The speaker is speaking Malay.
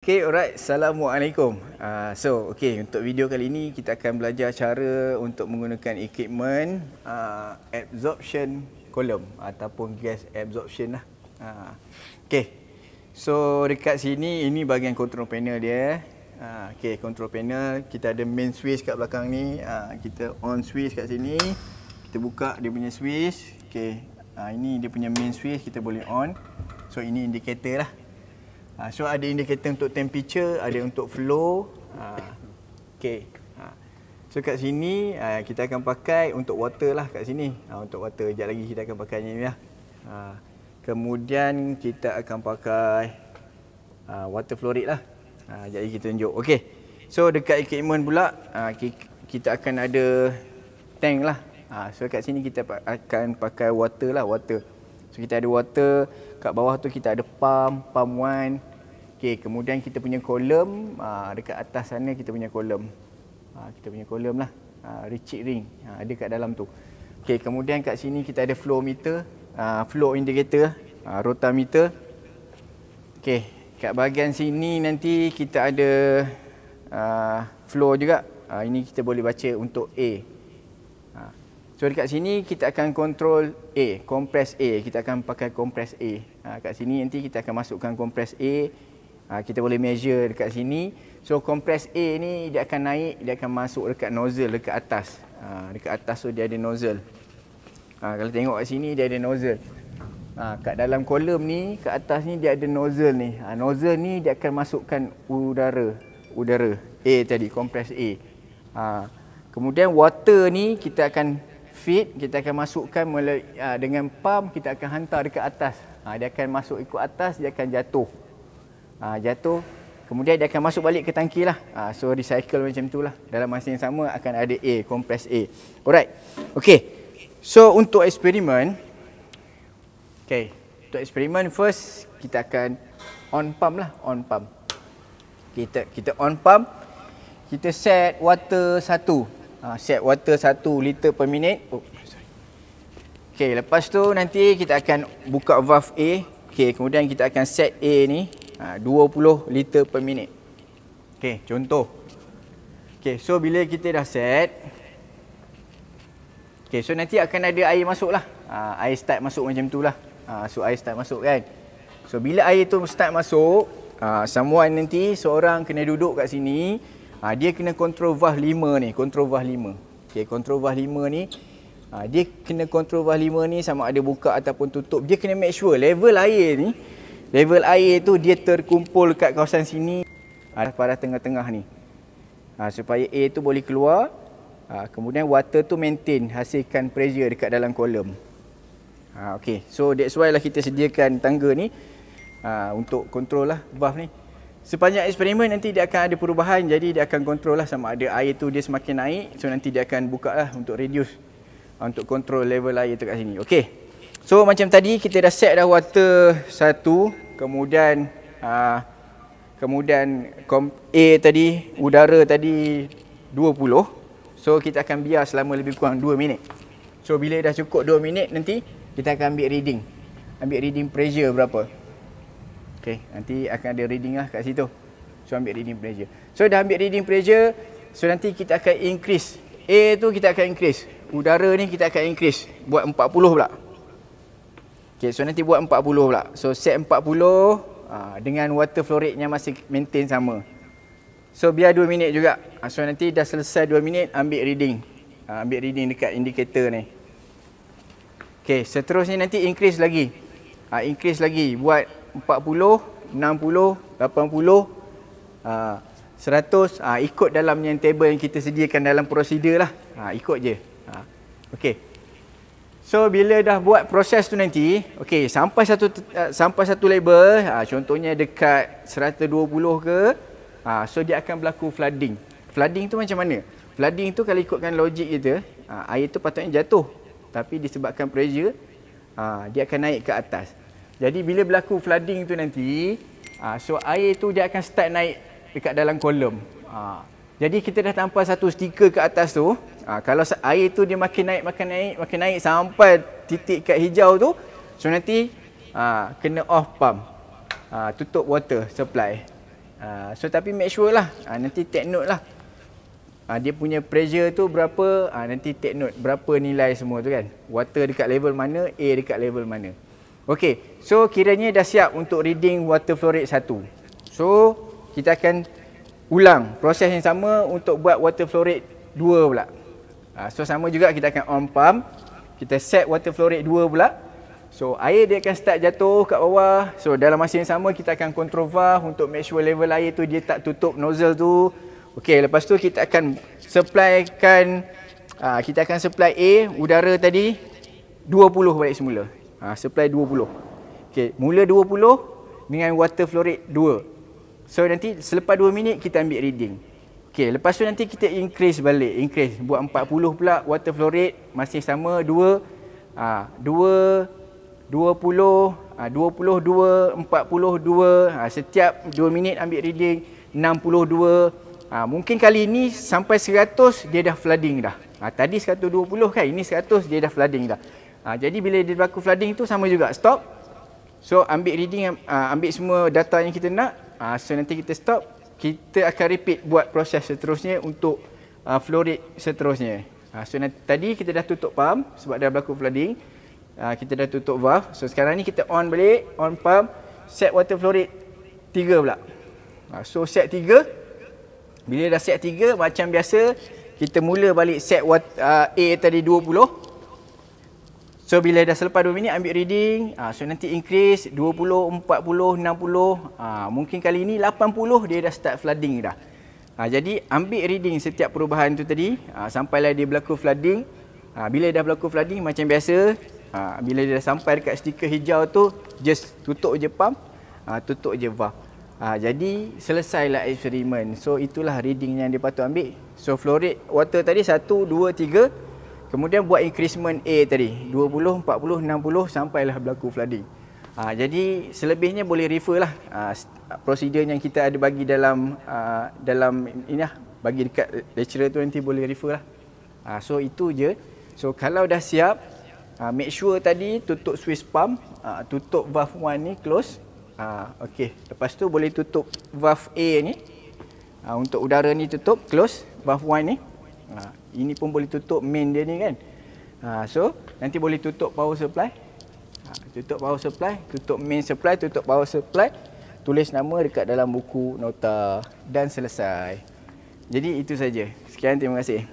Okay, alright. Assalamualaikum. Untuk video kali ini kita akan belajar cara untuk menggunakan equipment absorption column ataupun gas absorption lah. Dekat sini ini bahagian control panel dia. Control panel, kita ada main switch kat belakang ni. Kita on switch kat sini. Kita buka dia punya switch. Ini dia punya main switch, kita boleh on. So ini indikator lah. So ada indikator untuk temperature, ada untuk flow. So kat sini kita akan pakai untuk water lah kat sini. Untuk water, sekejap lagi kita akan pakai ni lah. Kemudian kita akan pakai water flow rate lah. Sekejap lagi kita tunjuk. So dekat equipment pula kita akan ada tank lah. So kat sini kita akan pakai water lah, water. So kita ada water, kat bawah tu kita ada pump 1. Kemudian kita punya kolom, dekat atas sana kita punya kolom. Kita punya kolom lah, retreat ring, ada kat dalam tu. Kemudian kat sini kita ada flow meter, flow indicator, rotameter. Kat bahagian sini nanti kita ada flow juga. Ini kita boleh baca untuk A. So dekat sini kita akan control A, compress A. Kita akan pakai compress A. Kat sini nanti kita akan masukkan compress A. Kita boleh measure dekat sini. So compress A ni dia akan naik, dia akan masuk dekat nozzle dekat atas. Dekat atas tu dia ada nozzle. Kalau tengok kat sini dia ada nozzle. Kat dalam kolom ni, kat atas ni dia ada nozzle ni. Nozzle ni dia akan masukkan udara A tadi, compress A. Kemudian water ni kita akan feed, kita akan masukkan melalui dengan pump, kita akan hantar dekat atas. Dia akan masuk ikut atas, dia akan jatuh. Jatuh, kemudian dia akan masuk balik ke tangki lah. So recycle macam tu lah. Dalam masa yang sama akan ada A, compress A. Alright. So untuk eksperimen, untuk eksperimen first kita akan on pump lah, on pump. Kita on pump, kita set water 1. Set water 1 liter per minit. Lepas tu nanti kita akan buka valve A. Kemudian kita akan set A ni 20 liter per minit. Contoh. So bila kita dah set, so nanti akan ada air masuk lah. Air start masuk macam tu lah. So air start masuk kan. So bila air tu start masuk, someone nanti, seorang kena duduk kat sini. Dia kena control valve 5 ni, control valve 5. Control valve 5 ni, dia kena control valve 5 ni sama ada buka ataupun tutup. Dia kena make sure level air ni, level air tu dia terkumpul kat kawasan sini, pada tengah-tengah ni. Supaya air tu boleh keluar. Kemudian water tu maintain, hasilkan pressure dekat dalam kolom. So that's why lah kita sediakan tangga ni untuk control lah valve ni. Sepanjang eksperimen nanti dia akan ada perubahan, jadi dia akan control lah sama ada air tu dia semakin naik. So nanti dia akan buka lah untuk reduce, untuk control level air tu kat sini. So macam tadi kita dah set dah water 1, kemudian A tadi, udara tadi 20. So kita akan biar selama lebih kurang 2 minit. So bila dah cukup 2 minit nanti kita akan ambil reading. Ambil reading pressure berapa. Nanti akan ada reading lah kat situ. So ambil reading pressure. So dah ambil reading pressure, so nanti kita akan increase. A tu kita akan increase. Udara ni kita akan increase. Buat 40 pula. So nanti buat 40 pula. So set 40 dengan water flow rate nya masih maintain sama. So biar 2 minit juga. So nanti dah selesai 2 minit, ambil reading. Ambil reading dekat indikator ni. Seterusnya nanti increase lagi. Increase lagi. Buat 40, 60, 80, 100. Ikut dalam yang table yang kita sediakan dalam prosedur lah. Ikut je. So bila dah buat proses tu nanti, sampai satu label, contohnya dekat 120 ke, so dia akan berlaku flooding. Flooding tu macam mana? Flooding tu kalau ikutkan logik kita, air tu patutnya jatuh, tapi disebabkan pressure, dia akan naik ke atas. Jadi bila berlaku flooding tu nanti, so air tu dia akan start naik dekat dalam kolom. Jadi kita dah tampal satu stiker ke atas tu. Kalau air tu dia makin naik sampai titik kat hijau tu, so nanti kena off pump. Tutup water supply. So tapi make sure lah, nanti take note lah. Dia punya pressure tu berapa, nanti take note berapa nilai semua tu kan. Water dekat level mana, A dekat level mana. Okey, so kiranya dah siap untuk reading water flow rate 1. So kita akan ulang proses yang sama untuk buat water flow rate 2 pula. So sama juga, kita akan on pump, kita set water flow rate 2 pula. So air dia akan start jatuh kat bawah. So dalam masa yang sama kita akan control valve untuk make sure level air tu dia tak tutup nozzle tu. Okey, lepas tu kita akan supplykan, kita akan supply A, udara tadi 20 balik semula. Supply 20. Okey, mula 20 dengan water flow rate 2. So nanti selepas 2 minit kita ambil reading. Okey, lepas tu nanti kita increase balik, buat 40 pula water flow rate, masih sama 2, 20, 22, 42, setiap 2 minit ambil reading, 62. Mungkin kali ini sampai 100 dia dah flooding dah. Tadi 120 kan, ini 100 dia dah flooding dah. Jadi bila dia berlaku flooding tu sama juga, stop. So ambil reading, ambil semua data yang kita nak. So nanti kita stop, kita akan repeat buat proses seterusnya untuk flow rate seterusnya. So tadi kita dah tutup pump sebab dah berlaku flooding. Kita dah tutup valve. So sekarang ni kita on balik, on pump, set water flow rate 3 pula. So set 3. Bila dah set 3, macam biasa kita mula balik set A tadi 20. So bila dah selepas 2 minit ambil reading, so nanti increase 20, 40, 60. Mungkin kali ini 80 dia dah start flooding dah. Jadi ambil reading setiap perubahan tu tadi, sampailah dia berlaku flooding. Bila dah berlaku flooding macam biasa, bila dia dah sampai dekat stiker hijau tu, just tutup je pump, tutup je valve. Jadi selesailah eksperimen. So itulah reading yang dia patut ambil. So flow rate water tadi 1, 2, 3. Kemudian buat increasement A tadi 20, 40, 60 sampailah berlaku flooding. Jadi selebihnya boleh refer lah prosedur yang kita ada bagi dalam ini lah, bagi dekat lecturer tu, nanti boleh refer lah. So itu je. So kalau dah siap, make sure tadi tutup switch pump, tutup valve 1 ni close. Okey, lepas tu boleh tutup valve A ni. Untuk udara ni tutup, close valve 1 ni. Ini pun boleh tutup main dia ni kan. So nanti boleh tutup power supply. Tutup power supply, tutup main supply, tutup power supply. Tulis nama dekat dalam buku nota dan selesai. Jadi itu saja. Sekian, terima kasih.